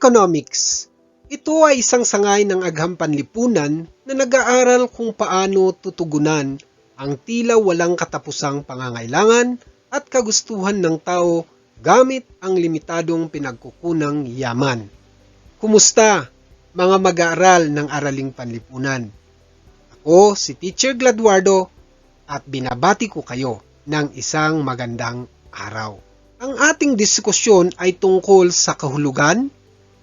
Economics. Ito ay isang sangay ng agham panlipunan na nag-aaral kung paano tutugunan ang tila walang katapusang pangangailangan at kagustuhan ng tao gamit ang limitadong pinagkukunang yaman. Kumusta, mga mag-aaral ng Araling Panlipunan? Ako si Teacher Gladuardo at binabati ko kayo ng isang magandang araw. Ang ating diskusyon ay tungkol sa kahulugan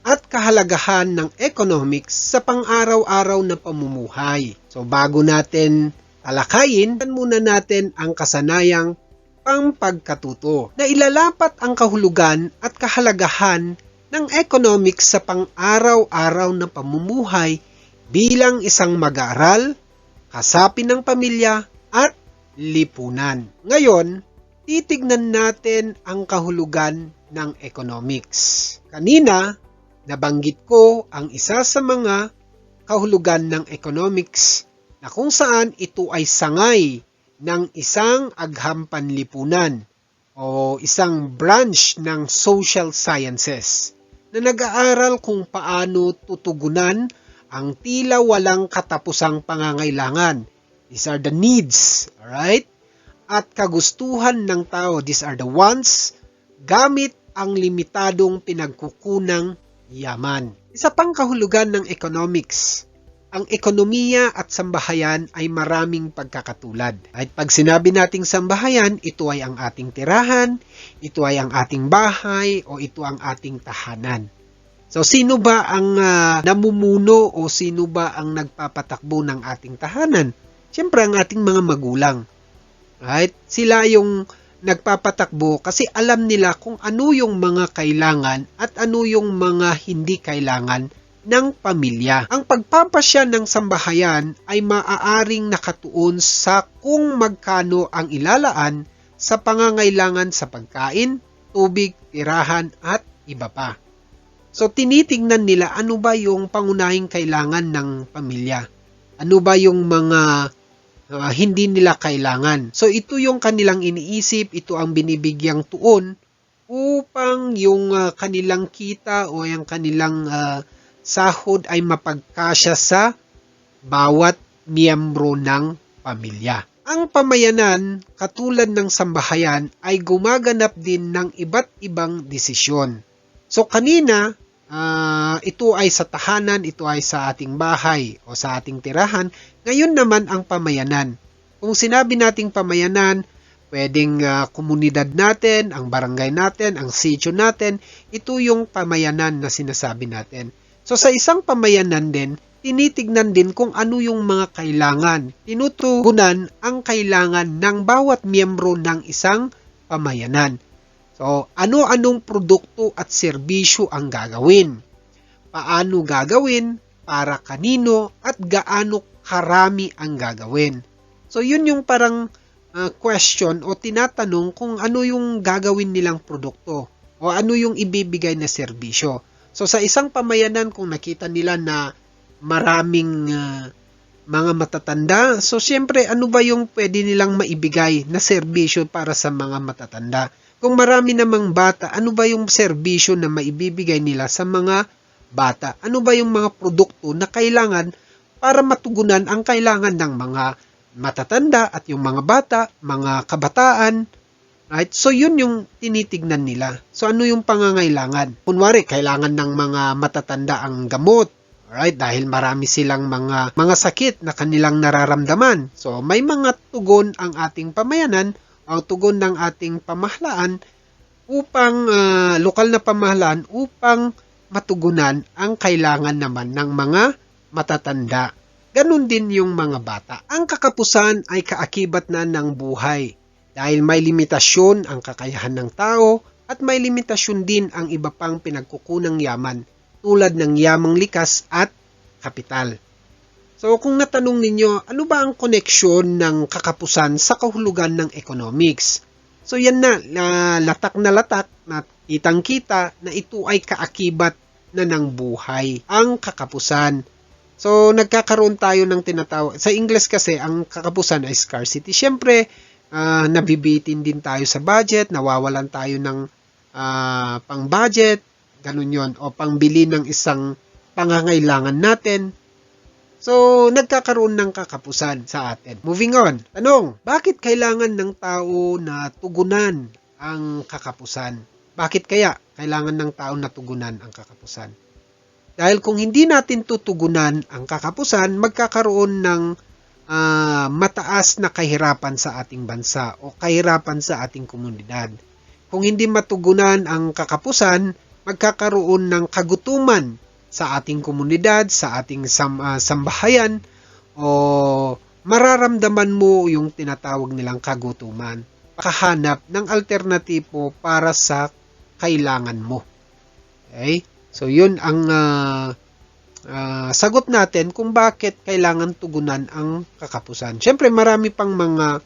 at kahalagahan ng economics sa pang-araw-araw na pamumuhay. So bago natin talakayin, muna natin ang kasanayang pagkatuto na ilalapat ang kahulugan at kahalagahan ng economics sa pang-araw-araw na pamumuhay bilang isang mag-aaral, kasapi ng pamilya at lipunan. Ngayon, titignan natin ang kahulugan ng economics. Kanina, nabanggit ko ang isa sa mga kahulugan ng economics na kung saan ito ay sangay ng isang agham panlipunan o isang branch ng social sciences na nag-aaral kung paano tutugunan ang tila walang katapusang pangangailangan. These are the needs, alright? At kagustuhan ng tao, these are the wants, gamit ang limitadong pinagkukunang yaman. Isa pang kahulugan ng economics, ang ekonomiya at sambahayan ay maraming pagkakatulad. At pag sinabi nating sambahayan, ito ay ang ating tirahan, ito ay ang ating bahay, o ito ang ating tahanan. So, sino ba ang namumuno o sino ba ang nagpapatakbo ng ating tahanan? Siyempre, ang ating mga magulang. Right? Sila yung nagpapatakbo kasi alam nila kung ano yung mga kailangan at ano yung mga hindi kailangan ng pamilya. Ang pagpapasya ng sambahayan ay maaaring nakatuon sa kung magkano ang ilalaan sa pangangailangan sa pagkain, tubig, tirahan at iba pa. So, tinitingnan nila ano ba yung pangunahing kailangan ng pamilya. Ano ba yung mga hindi nila kailangan. So, ito yung kanilang iniisip, ito ang binibigyang tuon upang yung kanilang kita o yung kanilang sahod ay mapagkasya sa bawat miyembro ng pamilya. Ang pamayanan, katulad ng sambahayan, ay gumaganap din ng iba't ibang desisyon. So, kanina, ito ay sa tahanan, ito ay sa ating bahay o sa ating tirahan. Ngayon naman ang pamayanan. Kung sinabi nating pamayanan, pwedeng komunidad natin, ang barangay natin, ang sitio natin, ito yung pamayanan na sinasabi natin. So sa isang pamayanan din, tinitignan din kung ano yung mga kailangan. Tinutugunan ang kailangan ng bawat miyembro ng isang pamayanan. So, ano-anong produkto at serbisyo ang gagawin? Paano gagawin? Para kanino? At gaano karami ang gagawin? So, yun yung parang question o tinatanong kung ano yung gagawin nilang produkto o ano yung ibibigay na serbisyo. So, sa isang pamayanan, kung nakita nila na maraming mga matatanda, so siyempre, ano ba yung pwede nilang maibigay na serbisyo para sa mga matatanda? Kung marami namang bata, ano ba yung serbisyo na maibibigay nila sa mga bata? Ano ba yung mga produkto na kailangan para matugunan ang kailangan ng mga matatanda at yung mga bata, mga kabataan? Right? So, yun yung tinitignan nila. So, ano yung pangangailangan? Kunwari, kailangan ng mga matatanda ang gamot. Alright? Dahil marami silang mga sakit na kanilang nararamdaman. So, may mga tugon ang ating pamayanan, ang tugon ng ating pamahalaan upang lokal na pamahalaan upang matugunan ang kailangan naman ng mga matatanda. Ganun din yung mga bata. Ang kakapusan ay kaakibat na ng buhay dahil may limitasyon ang kakayahan ng tao at may limitasyon din ang iba pang pinagkukunang yaman tulad ng yamang likas at kapital. So, kung natanong ninyo, ano ba ang koneksyon ng kakapusan sa kahulugan ng economics? So, yan na latak na kitang-kita na ito ay kaakibat na ng buhay, ang kakapusan. So, nagkakaroon tayo ng tinatawag. Sa English kasi, ang kakapusan ay scarcity. Siyempre, nabibitin din tayo sa budget, nawawalan tayo ng pang-budget, Ganun yon, o pangbili ng isang pangangailangan natin. So, nagkakaroon ng kakapusan sa atin. Moving on. Tanong, bakit kailangan ng tao na tugunan ang kakapusan? Bakit kaya kailangan ng tao na tugunan ang kakapusan? Dahil kung hindi natin tutugunan ang kakapusan, magkakaroon ng mataas na kahirapan sa ating bansa o kahirapan sa ating komunidad. Kung hindi matugunan ang kakapusan, magkakaroon ng kagutuman sa ating komunidad, sa ating sambahayan, o mararamdaman mo yung tinatawag nilang kagutuman. Makahanap ng alternatibo para sa kailangan mo. Okay? So, yun ang sagot natin kung bakit kailangan tugunan ang kakapusan. Siyempre, marami pang mga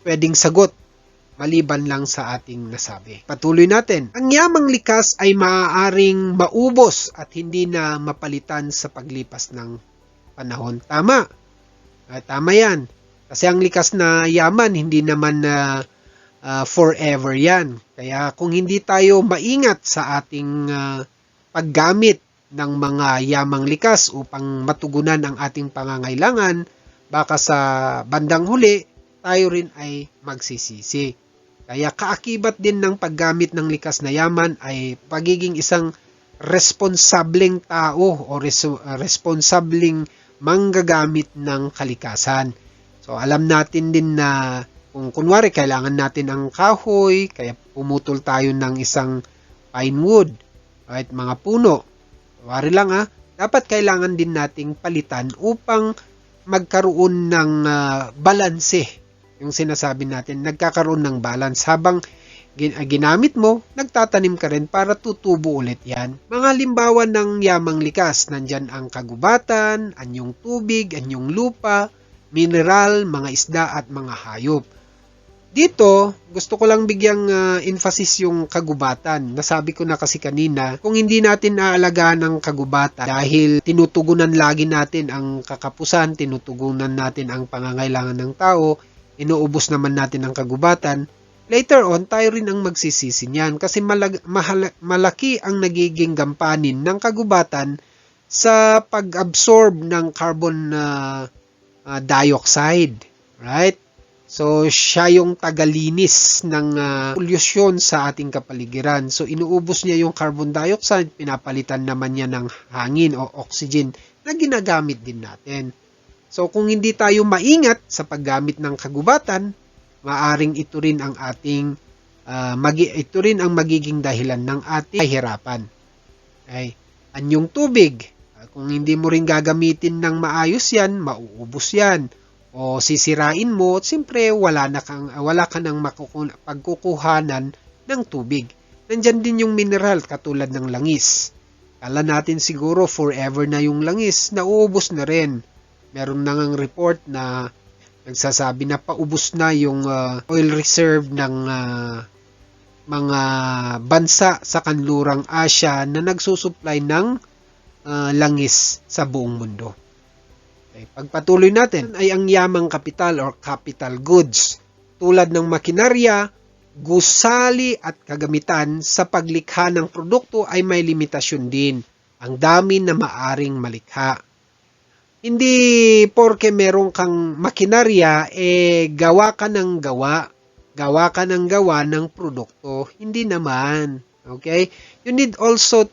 pwedeng sagot maliban lang sa ating nasabi. Patuloy natin. Ang yamang likas ay maaaring maubos at hindi na mapalitan sa paglipas ng panahon. Tama. Tama yan. Kasi ang likas na yaman, hindi naman forever yan. Kaya kung hindi tayo maingat sa ating paggamit ng mga yamang likas upang matugunan ang ating pangangailangan, baka sa bandang huli, tayo rin ay magsisisi. Kaya kaakibat din ng paggamit ng likas na yaman ay pagiging isang responsableng tao o responsableng manggagamit ng kalikasan. So alam natin din na kung kunwari kailangan natin ang kahoy, kaya pumutol tayo ng isang pine wood, right, mga puno. Kunwari lang dapat kailangan din nating palitan upang magkaroon ng balanse. Yung sinasabi natin, nagkakaroon ng balance. Habang ginamit mo, nagtatanim ka rin para tutubo ulit yan. Mga halimbawa ng yamang likas, nandyan ang kagubatan, anyong tubig, anyong lupa, mineral, mga isda at mga hayop. Dito, gusto ko lang bigyang emphasis yung kagubatan. Nasabi ko na kasi kanina, kung hindi natin aalagaan ang kagubatan dahil tinutugunan lagi natin ang kakapusan, tinutugunan natin ang pangangailangan ng tao, inuubos naman natin ang kagubatan, later on, tayo rin ang magsisisi niyan kasi malaki ang nagiging gampanin ng kagubatan sa pag-absorb ng carbon dioxide. Right? So, siya yung tagalinis ng pollution sa ating kapaligiran. So, inuubos niya yung carbon dioxide, pinapalitan naman niya ng hangin o oxygen na ginagamit din natin. So, kung hindi tayo maingat sa paggamit ng kagubatan, maaring ito rin ang ating ito rin ang magiging dahilan ng ating kahirapan. Okay? Anyong tubig, kung hindi mo rin gagamitin ng maayos yan, mauubos yan. O sisirain mo, at siyempre wala ka nang pagkukuhanan ng tubig. Nandyan din yung mineral katulad ng langis. Kala natin siguro forever na yung langis, nauubos na rin. Meron nang report na nagsasabi na paubos na yung oil reserve ng mga bansa sa kanlurang Asia na nagsusupply ng langis sa buong mundo. Okay, pagpatuloy natin ay ang yamang kapital or capital goods tulad ng makinarya, gusali at kagamitan sa paglikha ng produkto ay may limitasyon din. Ang dami na maaring malikha. Hindi porke meron kang makinarya, gawa ka ng gawa ng produkto. Hindi naman. Okay? You need also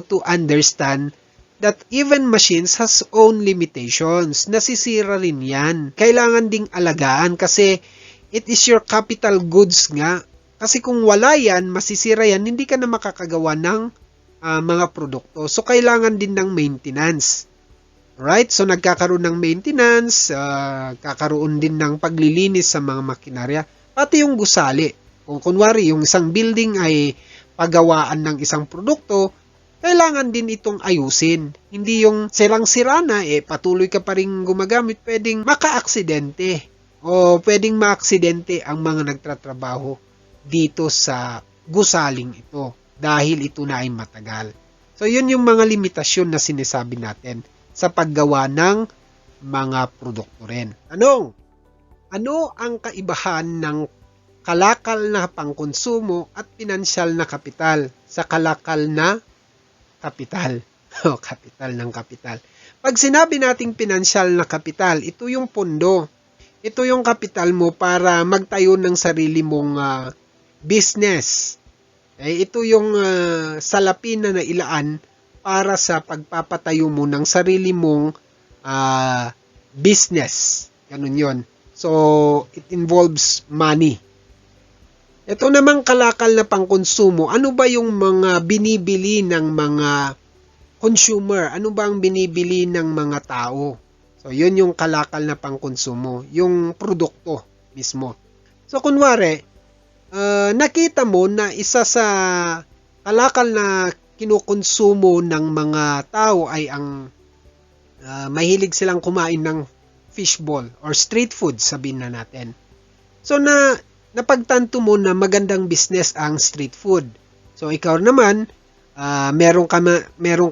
to understand that even machines has own limitations. Nasisira rin yan. Kailangan ding alagaan kasi it is your capital goods nga. Kasi kung wala yan, masisira yan, hindi ka na makakagawa ng mga produkto. So, kailangan din ng maintenance. Right? So, nagkakaroon ng maintenance, kakaroon din ng paglilinis sa mga makinarya, pati yung gusali. Kung kunwari, yung isang building ay pagawaan ng isang produkto, kailangan din itong ayusin. Hindi yung sirang-sira na, patuloy ka pa rin gumagamit, pwedeng maka-aksidente o pwedeng ma-aksidente ang mga nagtatrabaho dito sa gusaling ito dahil ito na ay matagal. So, yun yung mga limitasyon na sinasabi natin sa paggawa ng mga produkto rin. Ano ang kaibahan ng kalakal na pangkonsumo at pinansyal na kapital sa kalakal na kapital. O, kapital ng kapital. Pag sinabi nating pinansyal na kapital, ito yung pondo. Ito yung kapital mo para magtayo ng sarili mong business. Ito yung salapi na nailaan para sa pagpapatayo mo ng sarili mong business. Ganun yon. So, it involves money. Ito namang kalakal na pangkonsumo. Ano ba yung mga binibili ng mga consumer? Ano ba ang binibili ng mga tao? So, yun yung kalakal na pangkonsumo. Yung produkto mismo. So, kunwari, nakita mo na isa sa kalakal na kinukonsumo ng mga tao ay ang mahilig silang kumain ng fishball or street food, sabihin na natin. So, napagtanto mo na magandang business ang street food. So, ikaw naman, meron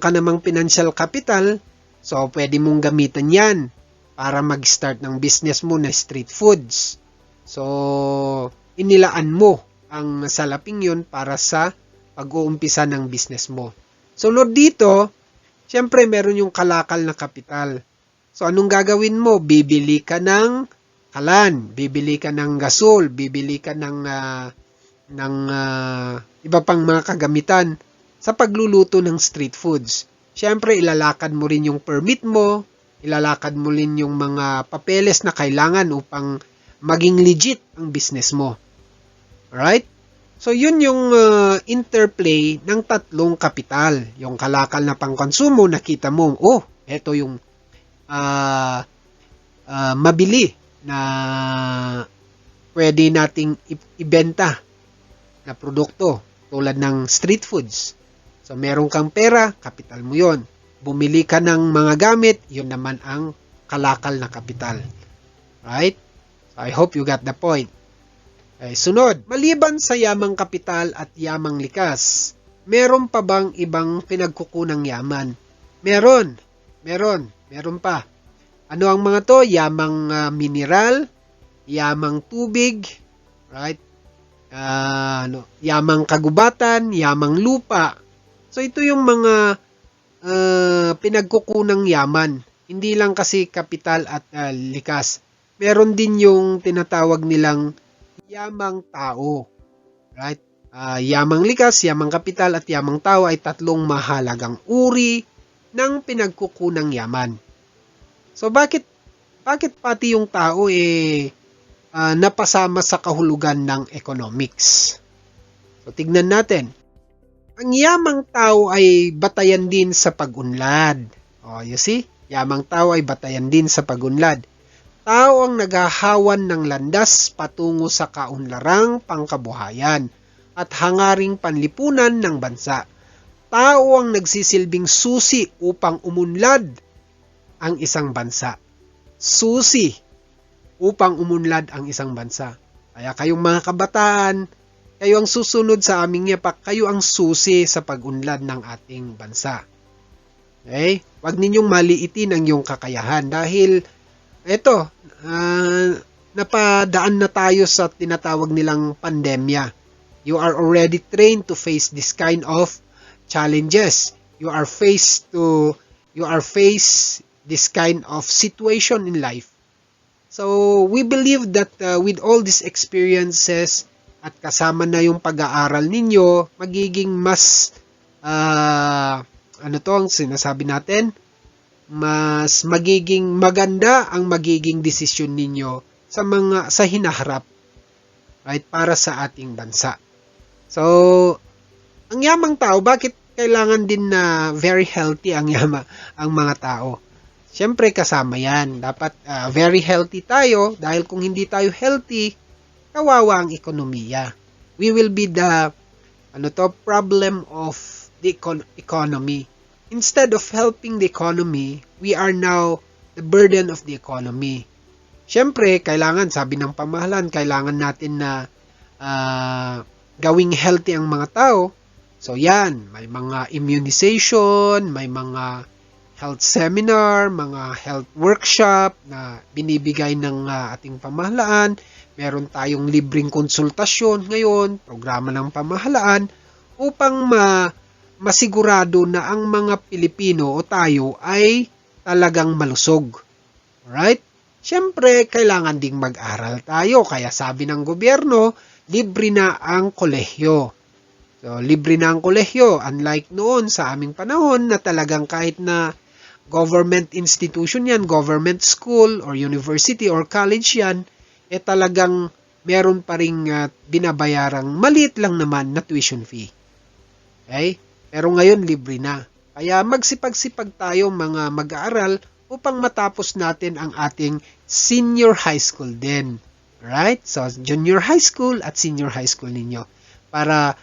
ka namang financial capital, so pwede mong gamitan yan para mag-start ng business mo na street foods. So, inilaan mo ang salaping yun para sa pag-uumpisa ng business mo. Sunod dito, syempre meron yung kalakal na kapital. So, anong gagawin mo? Bibili ka ng kalan, bibili ka ng gasol, bibili ka ng iba pang mga kagamitan sa pagluluto ng street foods. Siyempre, ilalakad mo rin yung permit mo, ilalakad mo rin yung mga papeles na kailangan upang maging legit ang business mo. Alright? So, yun yung interplay ng tatlong kapital. Yung kalakal na pangkonsumo, nakita mo, eto yung mabili na pwede nating ibenta na produkto tulad ng street foods. So, meron kang pera, kapital mo yon. Bumili ka ng mga gamit, yun naman ang kalakal na kapital. Right? So, I hope you got the point. Okay, sunod, maliban sa yamang kapital at yamang likas, meron pa bang ibang pinagkukunang yaman? Meron pa. Ano ang mga to? Yamang mineral, yamang tubig, right? Yamang kagubatan, yamang lupa. So, ito yung mga pinagkukunang yaman. Hindi lang kasi kapital at likas. Meron din yung tinatawag nilang yamang tao. Right? Yamang likas, yamang kapital at yamang tao ay tatlong mahalagang uri ng pinagkukunang yaman. So, bakit pati yung tao napasama sa kahulugan ng economics? So, tignan natin. Ang yamang tao ay batayan din sa pag-unlad. You see? Yamang tao ay batayan din sa pag-unlad. Tao ang naghahawan ng landas patungo sa kaunlarang pangkabuhayan at hangaring panlipunan ng bansa. Tao ang nagsisilbing susi upang umunlad ang isang bansa. Susi upang umunlad ang isang bansa. Kaya kayong mga kabataan, kayo ang susunod sa aming yapak, kayo ang susi sa pag-unlad ng ating bansa. Okay? Huwag ninyong maliitin ang iyong kakayahan dahil napadaan na tayo sa tinatawag nilang pandemya. You are already trained to face this kind of challenges. You are faced this kind of situation in life. So, we believe that with all these experiences at kasama na yung pag-aaral ninyo, magiging mas ang sinasabi natin? Mas magiging maganda ang magiging desisyon ninyo sa hinaharap, right, para sa ating bansa. So, ang yamang tao, bakit kailangan din na very healthy ang mga tao? Siyempre kasama yan. Dapat very healthy tayo dahil kung hindi tayo healthy, kawawa ang ekonomiya. We will be the problem of the economy. Instead of helping the economy, we are now the burden of the economy. Siyempre, sabi ng pamahalaan, kailangan natin na gawing healthy ang mga tao. So yan, may mga immunization, may mga health seminar, mga health workshop na binibigay ng ating pamahalaan. Meron tayong libreng konsultasyon ngayon, programa ng pamahalaan upang masigurado na ang mga Pilipino o tayo ay talagang malusog. Alright? Siyempre, kailangan ding mag-aral tayo. Kaya sabi ng gobyerno, libre na ang kolehiyo. So, libre na ang kolehiyo. Unlike noon sa aming panahon na talagang kahit na government institution yan, government school or university or college yan, talagang meron pa ring binabayarang maliit lang naman na tuition fee. Okay? Pero ngayon libre na. Kaya magsipag-sipag tayo mga mag-aaral upang matapos natin ang ating senior high school din. Right? So, junior high school at senior high school ninyo. Para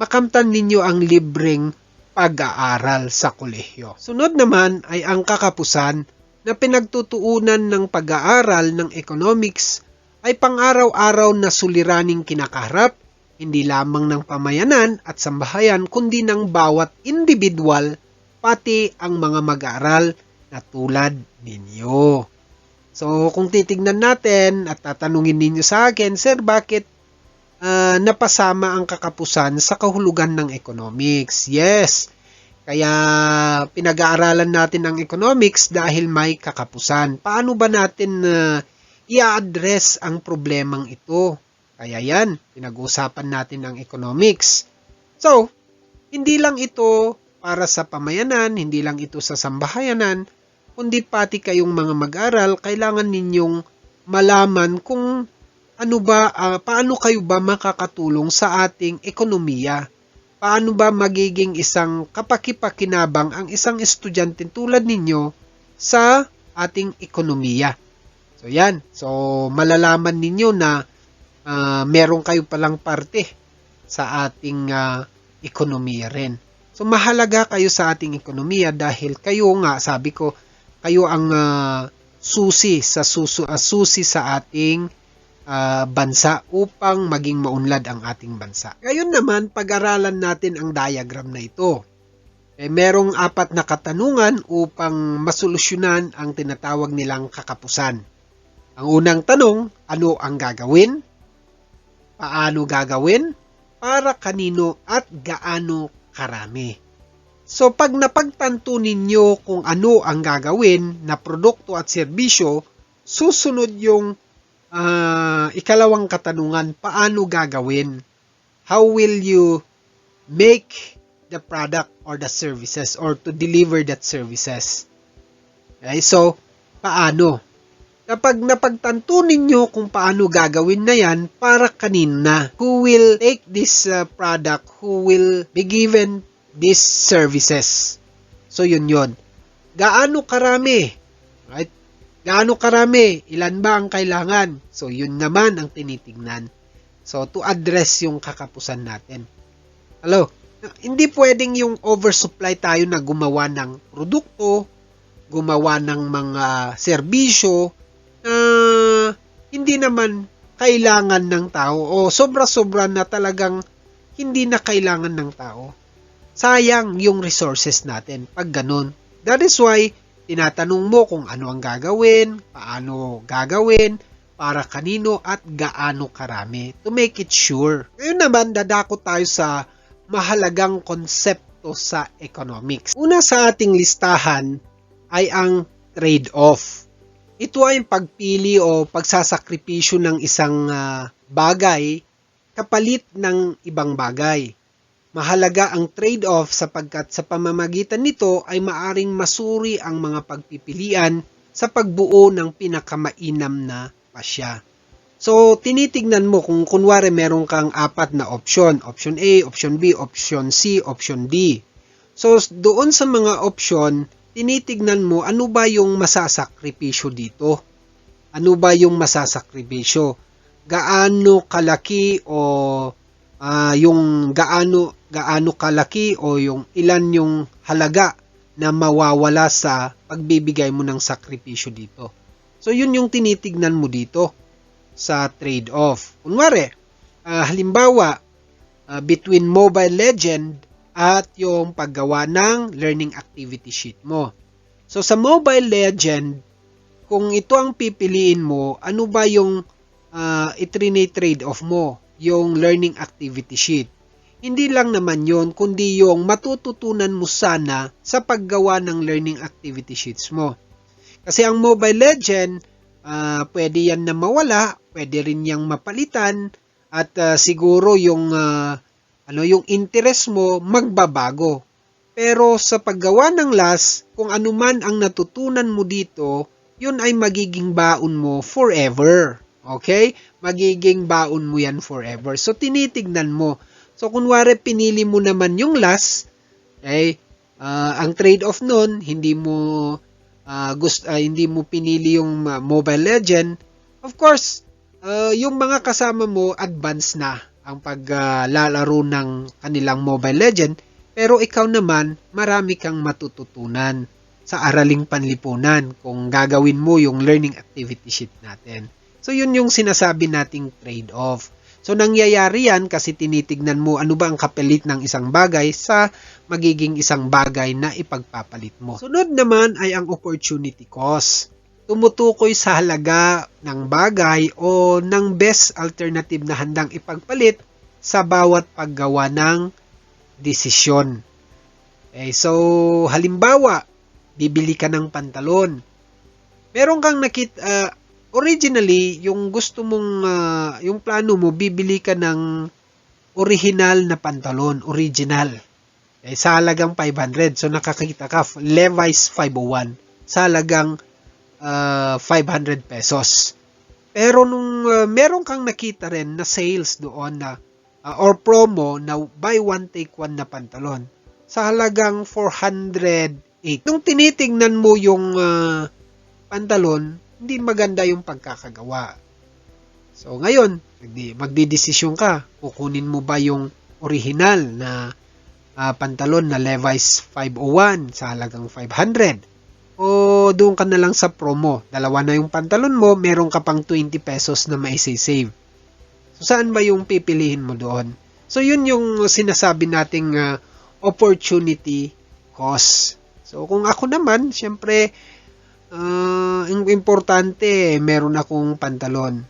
makamtan ninyo ang libreng pag-aaral sa kolehiyo. Sunod naman ay ang kakapusan na pinagtutuunan ng pag-aaral ng economics ay pang-araw-araw na suliraning kinakaharap, hindi lamang ng pamayanan at sambahayan kundi ng bawat individual, pati ang mga mag-aaral na tulad ninyo. So kung titignan natin at tatanungin ninyo sa akin, Sir, bakit napasama ang kakapusan sa kahulugan ng economics? Yes, kaya pinag-aaralan natin ang economics dahil may kakapusan. Paano ba natin i-address ang problemang ito? Kaya yan, pinag-uusapan natin ang economics. So, hindi lang ito para sa pamayanan, hindi lang ito sa sambahayanan, kundi pati kayong mga mag-aral, kailangan ninyong malaman kung paano kayo ba makakatulong sa ating ekonomiya. Paano ba magiging isang kapakipakinabang ang isang estudyante tulad ninyo sa ating ekonomiya. So yan, so malalaman ninyo na meron kayo palang parte sa ating ekonomiya rin. So mahalaga kayo sa ating ekonomiya dahil kayo nga, sabi ko, kayo ang susi sa ating bansa upang maging maunlad ang ating bansa. Ngayon naman, pag-aralan natin ang diagram na ito. Merong 4 na katanungan upang masolusyonan ang tinatawag nilang kakapusan. Ang unang tanong, ano ang gagawin? Paano gagawin? Para kanino at gaano karami? So pag napagtanto ninyo kung ano ang gagawin na produkto at serbisyo, susunod yung ikalawang katanungan, paano gagawin? How will you make the product or the services or to deliver that services? Okay, so paano? Kapag napagtanto ninyo kung paano gagawin na yan, para kanina, who will take this product, who will be given these services. So yun. Gaano karami? Right? Gaano karami? Ilan ba ang kailangan? So yun naman ang tinitignan. So to address yung kakapusan natin. Hello? Hindi pwedeng yung oversupply tayo na gumawa ng produkto, gumawa ng mga serbisyo, hindi naman kailangan ng tao o sobra-sobra na talagang hindi na kailangan ng tao. Sayang yung resources natin pag ganun. That is why tinatanong mo kung ano ang gagawin, paano gagawin, para kanino at gaano karami to make it sure. Ngayon naman dadako tayo sa mahalagang konsepto sa economics. Una sa ating listahan ay ang trade-off. Ito ay pagpili o pagsasakripisyo ng isang bagay kapalit ng ibang bagay. Mahalaga ang trade-off sapagkat sa pamamagitan nito ay maaring masuri ang mga pagpipilian sa pagbuo ng pinakamainam na pasya. So, tinitignan mo kung kunwari meron kang 4 na option. Option A, option B, option C, option D. So, doon sa mga option, tinitignan mo ano ba yung masasakripisyo dito. Ano ba yung masasakripisyo? Gaano kalaki o yung gaano kalaki o yung ilan yung halaga na mawawala sa pagbibigay mo ng sakripisyo dito. So yun yung tinitignan mo dito sa trade-off. Kunwari, halimbawa, between Mobile Legend at yung paggawa ng learning activity sheet mo. So sa Mobile Legend, kung ito ang pipiliin mo, ano ba yung trade-off mo? Yung learning activity sheet. Hindi lang naman yon, kundi yung matututunan mo sana sa paggawa ng learning activity sheets mo. Kasi ang Mobile Legend, pwede yan na mawala, pwede rin yang mapalitan, at siguro yung yung interest mo magbabago. Pero sa paggawa ng LAS, kung ano man ang natutunan mo dito, yun ay magiging baon mo forever. Okay? Magiging baon mo yan forever. So tinitignan mo. So kunwari pinili mo naman yung LAS, okay? Ang trade-off nun, hindi mo pinili yung Mobile Legend. Of course, yung mga kasama mo advance na ang paglalaro ng kanilang Mobile Legend, pero ikaw naman marami kang matututunan sa araling panlipunan kung gagawin mo yung learning activity sheet natin. So yun yung sinasabi nating trade-off. So nangyayari yan kasi tinitignan mo ano ba ang kapalit ng isang bagay sa magiging isang bagay na ipagpapalit mo. Sunod naman ay ang opportunity cost. Tumutukoy sa halaga ng bagay o ng best alternative na handang ipagpalit sa bawat paggawa ng desisyon. Okay, so halimbawa, bibili ka ng pantalon. Meron kang nakita, originally, yung gusto mong, yung plano mo, bibili ka ng original na pantalon, original. Okay, sa halagang 500. So nakakita ka, Levi's 501. Sa halagang 500 pesos. Pero nung meron kang nakita rin na sales doon na or promo na buy one take one na pantalon sa halagang 408. Nung tinitingnan mo yung pantalon, hindi maganda yung pagkakagawa. So ngayon, magdidesisyon ka, kukunin mo ba yung original na pantalon na Levi's 501 sa halagang 500? O doon ka na lang sa promo. Dalawa na yung pantalon mo, meron ka pang 20 pesos na maisisave. So, saan ba yung pipiliin mo doon? So, yun yung sinasabi nating opportunity cost. So, kung ako naman, syempre, importante, meron akong pantalon.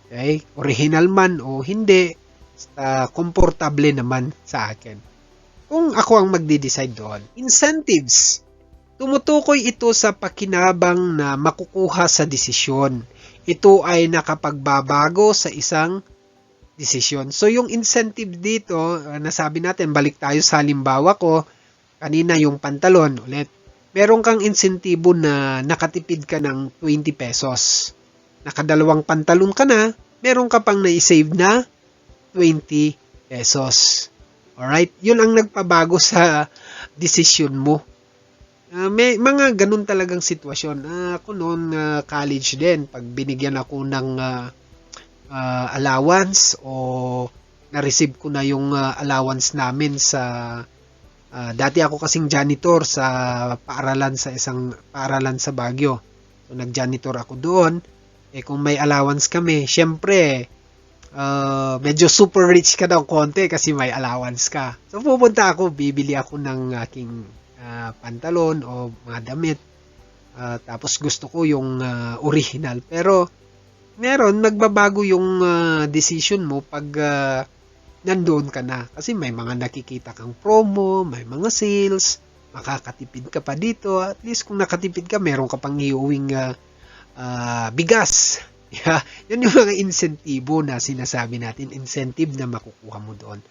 Okay? Original man o hindi, komportable naman sa akin. Kung ako ang magde-decide doon. Incentives. Tumutukoy ito sa pakinabang na makukuha sa desisyon. Ito ay nakapagbabago sa isang desisyon. So yung incentive dito, nasabi natin, balik tayo sa halimbawa ko, kanina yung pantalon ulit. Meron kang insentibo na nakatipid ka ng 20 pesos. Nakadalawang pantalon ka na, meron ka pang na-save na 20 pesos. Alright? Yun ang nagpabago sa desisyon mo. May mga ganun talagang sitwasyon. Ako noon college din, pag binigyan ako ng allowance o na-receive ko na yung allowance namin sa dati ako kasing janitor sa paaralan sa Baguio. So nag-janitor ako doon. Kung may allowance kami, syempre medyo super rich ka daw konti kasi may allowance ka. So pupunta ako, bibili ako ng aking pantalon o mga damit. Tapos gusto ko yung original. Pero meron, nagbabago yung decision mo pag nandoon ka na. Kasi may mga nakikita kang promo, may mga sales, makakatipid ka pa dito. At least kung nakatipid ka, meron ka pang iuwing bigas. Yeah, yun yung mga insentibo na sinasabi natin, incentive na makukuha mo doon.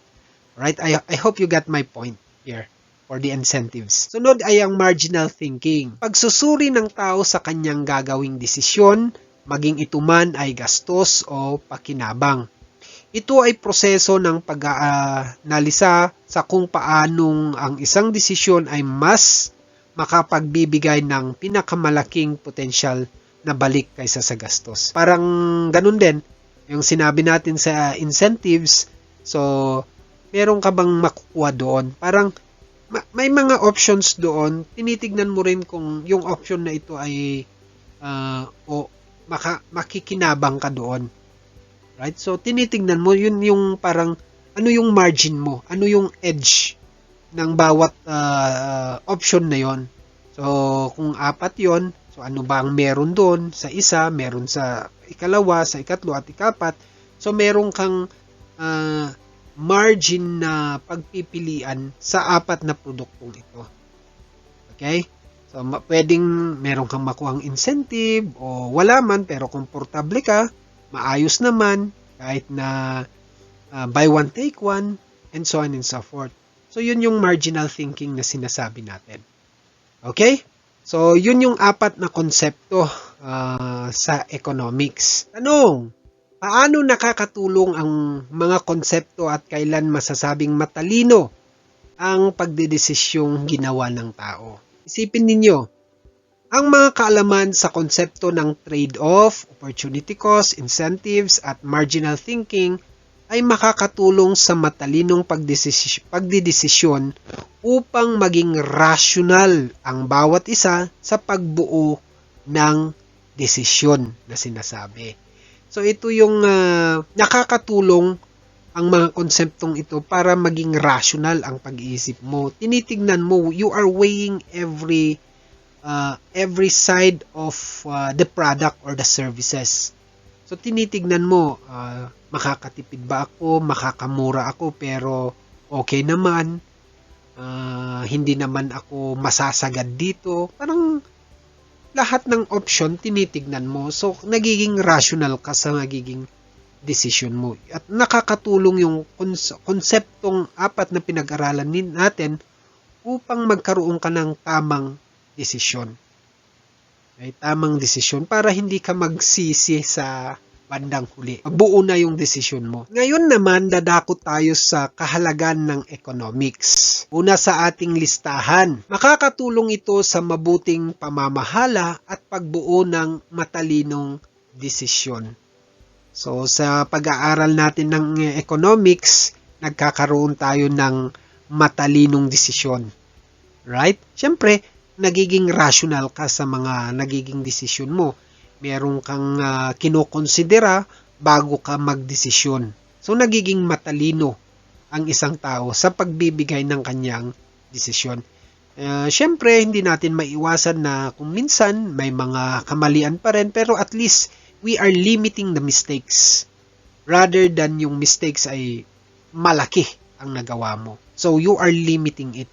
Right? I hope you got my point here. For the incentives. Sunod ay ang marginal thinking. Pagsusuri ng tao sa kanyang gagawing desisyon, maging ito man ay gastos o pakinabang. Ito ay proseso ng pag-aanalisa sa kung paanong ang isang desisyon ay mas makapagbibigay ng pinakamalaking potensyal na balik kaysa sa gastos. Parang ganun din, yung sinabi natin sa incentives, so meron ka bang makukuha doon? Parang may mga options doon, tinitignan mo rin kung yung option na ito ay makikinabang ka doon. Right? So, tinitignan mo, yun yung parang, ano yung margin mo? Ano yung edge ng bawat option na yon? So, kung 4 yon, so ano ba ang meron doon? Sa isa, meron sa ikalawa, sa ikatlo at ikapat. So, meron kang margin na pagpipilian sa apat na produktong ito. Okay? So, pwedeng meron kang makuhang incentive o wala man pero komportable ka, maayos naman kahit na buy one take one and so on and so forth. So, yun yung marginal thinking na sinasabi natin. Okay? So, yun yung apat na konsepto sa economics. Tanong, paano nakakatulong ang mga konsepto at kailan masasabing matalino ang pagdedesisyong ginawa ng tao? Isipin ninyo, ang mga kaalaman sa konsepto ng trade-off, opportunity cost, incentives, at marginal thinking ay makakatulong sa matalinong pagdedesisyon upang maging rational ang bawat isa sa pagbuo ng desisyon na sinasabi. So ito yung nakakatulong ang mga konseptong ito para maging rational ang pag-iisip mo. Tinitignan mo, you are weighing every side of the product or the services. So tinitignan mo, makakatipid ba ako, makakamura ako, pero okay naman, hindi naman ako masasagad dito. Parang lahat ng option tinitignan mo. So nagiging rational ka sa nagiging decision mo. At nakakatulong yung konseptong apat na pinag-aralan natin upang magkaroon ka ng tamang desisyon. May tamang desisyon para hindi ka magsisi sa bandang huli. Buo na yung desisyon mo. Ngayon naman, dadako tayo sa kahalagan ng economics. Una sa ating listahan, makakatulong ito sa mabuting pamamahala at pagbuo ng matalinong desisyon. So, sa pag-aaral natin ng economics, nagkakaroon tayo ng matalinong desisyon. Right? Siyempre, nagiging rational ka sa mga nagiging desisyon mo. Meron kang kinokonsidera bago ka magdesisyon. So, nagiging matalino ang isang tao sa pagbibigay ng kanyang desisyon. Siyempre, hindi natin maiwasan na kung minsan may mga kamalian pa rin, pero at least we are limiting the mistakes rather than yung mistakes ay malaki ang nagawa mo. So, you are limiting it.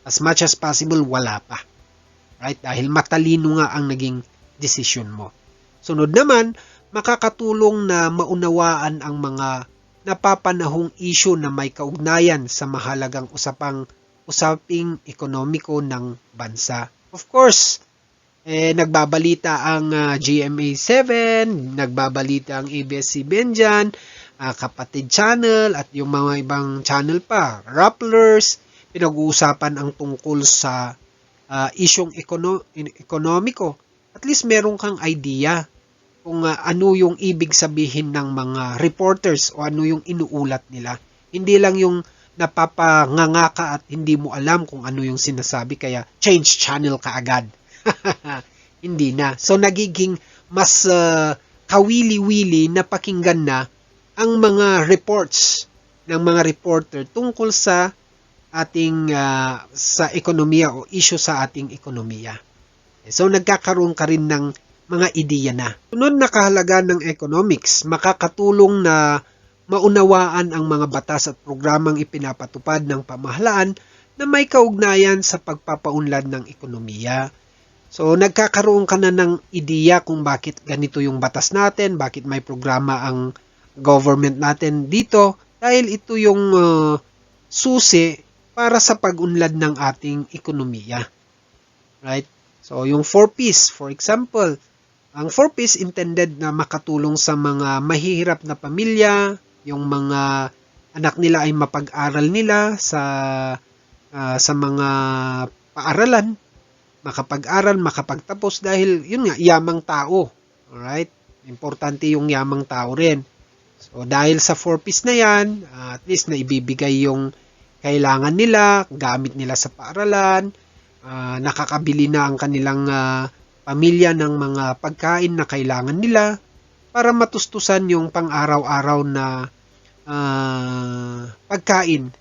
As much as possible, wala pa. Right? Dahil matalino nga ang naging decision mo. Sunod naman, makakatulong na maunawaan ang mga napapanahong issue na may kaugnayan sa mahalagang usaping ekonomiko ng bansa. Of course, nagbabalita ang GMA7, nagbabalita ang ABS-CBN dyan, Kapatid Channel, at yung mga ibang channel pa, Rapplers, pinag-uusapan ang tungkol sa isyong ekonomiko. At least meron kang idea kung ano yung ibig sabihin ng mga reporters o ano yung inuulat nila. Hindi lang yung napapanganga ka at hindi mo alam kung ano yung sinasabi kaya change channel ka agad. Hindi na. So nagiging mas kawili-wili na pakinggan na ang mga reports ng mga reporter tungkol sa ating sa ekonomiya o issue sa ating ekonomiya. So nagkakaroon ka rin ng mga ideya na. Sunod na kahalagan ng economics, makakatulong na maunawaan ang mga batas at programang ipinapatupad ng pamahalaan na may kaugnayan sa pagpapaunlad ng ekonomiya. So nagkakaroon ka na ng ideya kung bakit ganito yung batas natin, bakit may programa ang government natin dito, dahil ito yung susi para sa pag-unlad ng ating ekonomiya. Right? So, yung 4Ps, for example, ang 4Ps intended na makatulong sa mga mahihirap na pamilya, yung mga anak nila ay mapag-aral nila sa mga paaralan, makapag-aral, makapagtapos dahil yun nga, yamang tao. Alright? Importante yung yamang tao rin. So, dahil sa 4Ps na yan, at least na ibibigay yung kailangan nila, gamit nila sa paaralan, nakakabili na ang kanilang pamilya ng mga pagkain na kailangan nila para matustusan yung pang-araw-araw na pagkain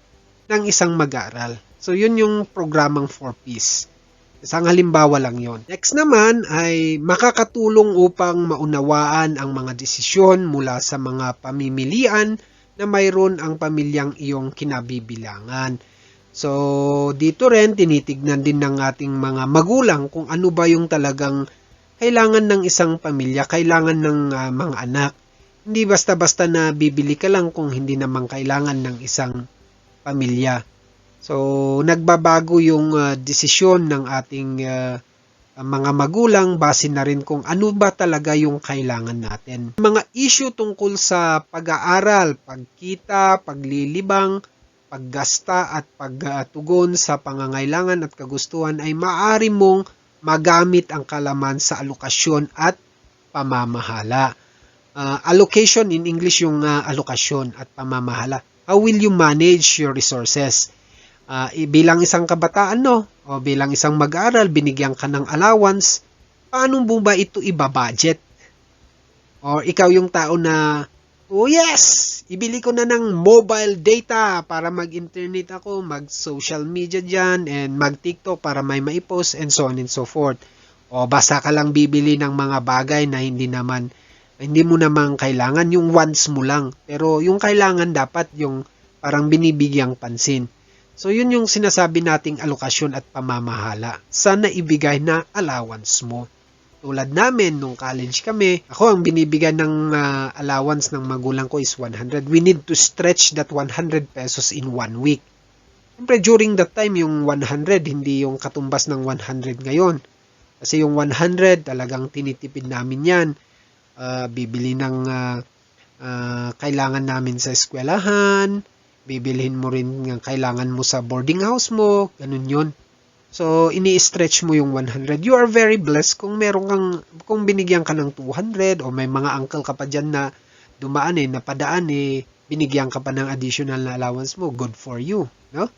ng isang mag-aaral. So, yun yung programang 4Ps. Isang halimbawa lang yon. Next naman ay makakatulong upang maunawaan ang mga desisyon mula sa mga pamimilian na mayroon ang pamilyang iyong kinabibilangan. So, dito rin tinitignan din ng ating mga magulang kung ano ba yung talagang kailangan ng isang pamilya, kailangan ng mga anak. Hindi basta-basta na bibili ka lang kung hindi naman kailangan ng isang pamilya. So, nagbabago yung desisyon ng ating mga magulang base na rin kung ano ba talaga yung kailangan natin. Mga issue tungkol sa pag-aaral, pagkita, paglilibang, paggasta at pagtugon sa pangangailangan at kagustuhan ay maaari mong magamit ang kalaman sa alokasyon at pamamahala. Allocation in English yung alokasyon at pamamahala. How will you manage your resources? Bilang isang kabataan, no? O bilang isang mag-aaral, binigyan ka ng allowance, paano mo ba ito ibabudget? Or ikaw yung tao na, oh yes, ibili ko na ng mobile data para mag-internet ako, mag-social media dyan, and mag-TikTok para may maipost, and so on and so forth. O basta ka lang bibili ng mga bagay na hindi mo naman kailangan, yung wants mo lang. Pero yung kailangan dapat yung parang binibigyang pansin. So, yun yung sinasabi nating alokasyon at pamamahala sa naibigay na allowance mo. Tulad namin, nung college kami, ako ang binibigay ng allowance ng magulang ko is 100. We need to stretch that 100 pesos in 1 week. Siyempre, during that time, yung 100, hindi yung katumbas ng 100 ngayon. Kasi yung 100, talagang tinitipid namin yan. Bibili ng kailangan namin sa eskwelahan, bibilhin mo rin ng kailangan mo sa boarding house mo, ganun yun. So, ini-stretch mo yung 100. You are very blessed kung kung binigyan ka ng 200 o may mga uncle ka pa dyan na dumaan napadaan binigyan ka pa ng additional na allowance mo, good for you, no?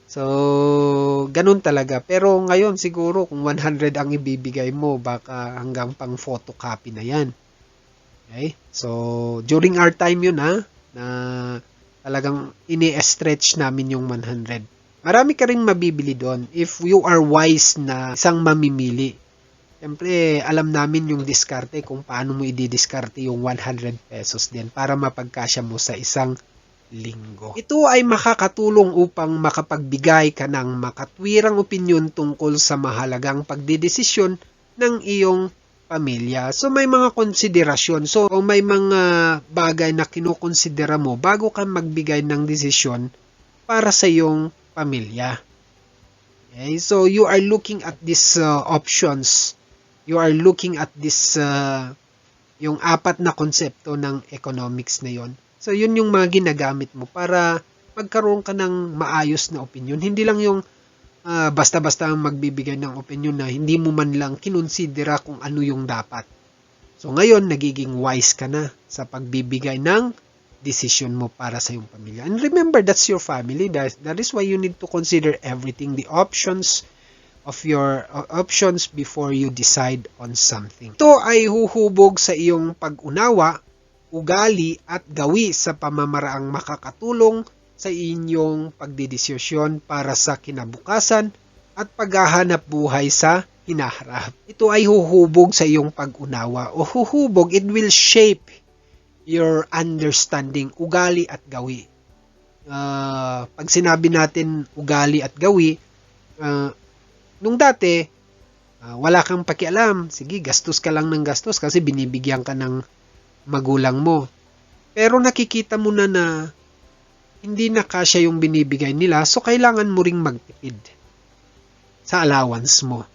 So, ganun talaga. Pero ngayon siguro kung 100 ang ibibigay mo, baka hanggang pang photocopy na yan. Okay? So, during our time yun na talagang ini-stretch namin yung 100. Marami ka rin mabibili doon if you are wise na isang mamimili. Siyempre, alam namin yung diskarte kung paano mo i-diskarte yung 100 pesos din para mapagkasya mo sa isang linggo. Ito ay makakatulong upang makapagbigay ka ng makatwirang opinyon tungkol sa mahalagang pagdedesisyon ng iyong pamilya. So, may mga konsiderasyon. So, may mga bagay na kinukonsidera mo bago ka magbigay ng desisyon para sa iyong pamilya. Okay? So, you are looking at these options. You are looking at this, yung 4 na konsepto ng economics na yon. So, yun yung mga ginagamit mo para magkaroon ka ng maayos na opinion. Hindi lang yung basta-basta magbibigay ng opinion na hindi mo man lang kinonsidera kung ano yung dapat. So ngayon, nagiging wise ka na sa pagbibigay ng decision mo para sa iyong pamilya. And remember, that's your family. That is why you need to consider everything, the options of your options before you decide on something. Ito ay huhubog sa iyong pag-unawa, ugali at gawi sa pamamaraang makakatulong sa inyong pagdedesisyon para sa kinabukasan at paghahanap buhay sa hinaharap. Ito ay huhubog sa iyong pag-unawa o huhubog, it will shape your understanding, ugali at gawi. Pag sinabi natin ugali at gawi, nung dati, wala kang pakialam, sige, gastos ka lang ng gastos kasi binibigyan ka ng magulang mo. Pero nakikita mo na hindi na kasya yung binibigay nila, so kailangan mo ring magtipid sa allowance mo.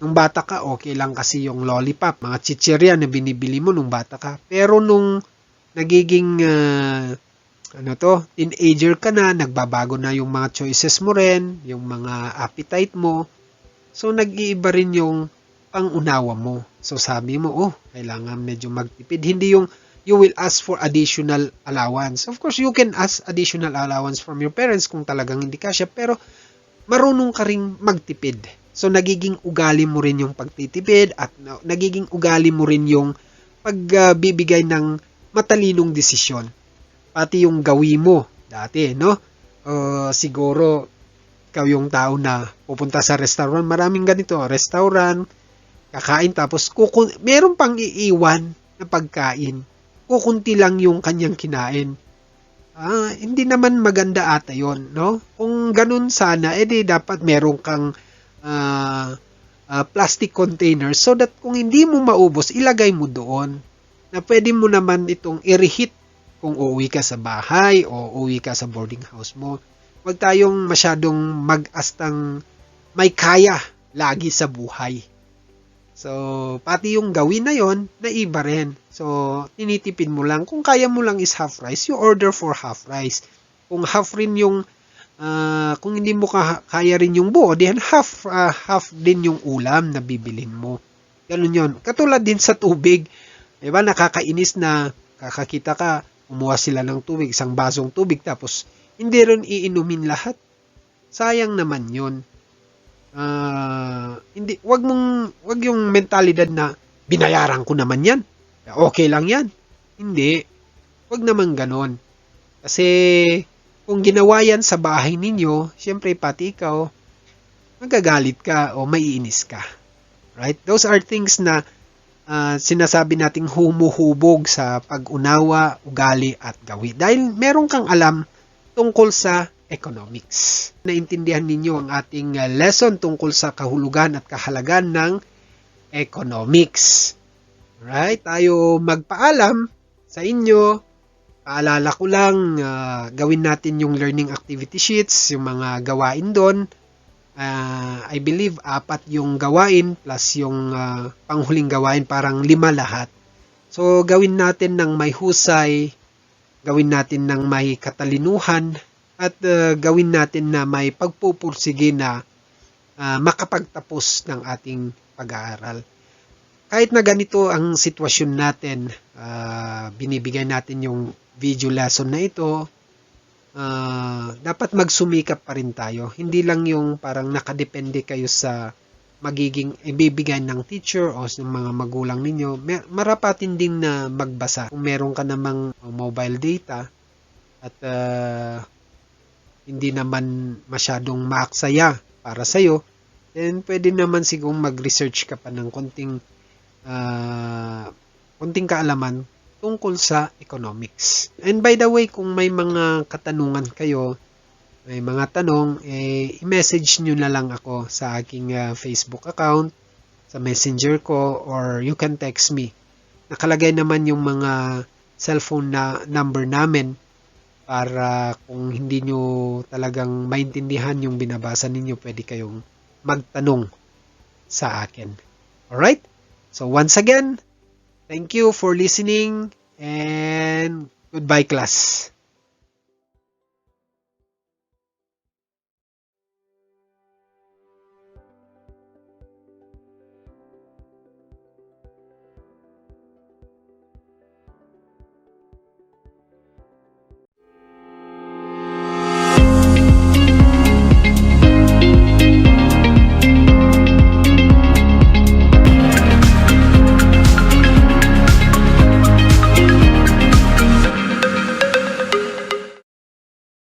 Nung bata ka, okay lang kasi yung lollipop, mga chichirya na binibili mo nung bata ka. Pero nung nagiging teenager ka na, nagbabago na yung mga choices mo rin, yung mga appetite mo. So nag-iiba rin yung pang-unawa mo. So sabi mo, kailangan medyo magtipid. Hindi yung you will ask for additional allowance. Of course, you can ask additional allowance from your parents kung talagang hindi kasya, pero marunong ka ring magtipid. So, nagiging ugali mo rin yung pagtitipid at nagiging ugali mo rin yung pagbibigay ng matalinong desisyon. Pati yung gawi mo dati, no? Siguro, ikaw yung tao na pupunta sa restaurant, maraming ganito, restaurant, kakain, tapos meron pang iiwan na pagkain. Kukunti lang yung kanyang kinain. Hindi naman maganda ata yon, no? Kung ganun sana, edi dapat meron kang ah, plastic container so that kung hindi mo maubos, ilagay mo doon. Na pwede mo naman itong i-reheat kung uuwi ka sa bahay o uuwi ka sa boarding house mo. Huwag tayong masyadong mag-astang may kaya lagi sa buhay. So, pati yung gawin na yon, naiba rin. So, tinitipid mo lang. Kung kaya mo lang is half rice, you order for half rice. Kung half rin yung, kung hindi mo kaya rin yung buo, then half din yung ulam na bibilin mo. Ganun yon. Katulad din sa tubig. Diba, nakakainis na kakakita ka, umuha sila ng tubig, isang basong tubig, tapos hindi rin iinumin lahat. Sayang naman yun. Hindi, wag yung mentalidad na binayaran ko naman yan. Okay lang yan. Hindi. Wag naman ganon. Kasi kung ginawa yan sa bahay ninyo, syempre pati ikaw, magagalit ka o maiinis ka. Right? Those are things na sinasabi nating humuhubog sa pag-unawa, ugali at gawi. Dahil meron kang alam tungkol sa economics. Naintindihan ninyo ang ating lesson tungkol sa kahulugan at kahalagan ng economics. Right? Tayo magpaalam sa inyo. Paalala ko lang, gawin natin yung learning activity sheets, yung mga gawain doon. I believe 4 yung gawain plus yung panghuling gawain, parang 5 lahat. So, gawin natin ng may husay, gawin natin ng may katalinuhan, at gawin natin na may pagpupursige na makapagtapos ng ating pag-aaral. Kahit na ganito ang sitwasyon natin, binibigay natin yung video lesson na ito, dapat magsumikap pa rin tayo. Hindi lang yung parang nakadepende kayo sa magiging ibibigay ng teacher o ng mga magulang ninyo. Marapatin din na magbasa. Kung meron ka namang mobile data at hindi naman masyadong maaksaya para sa'yo, then pwede naman sigurong mag-research ka pa ng konting kaalaman tungkol sa economics. And by the way, kung may mga katanungan kayo, may mga tanong, i-message nyo na lang ako sa aking Facebook account, sa messenger ko, or you can text me. Nakalagay naman yung mga cellphone na number namin para kung hindi nyo talagang maintindihan yung binabasa ninyo, pwede kayong magtanong sa akin. Alright? So once again, thank you for listening and goodbye class.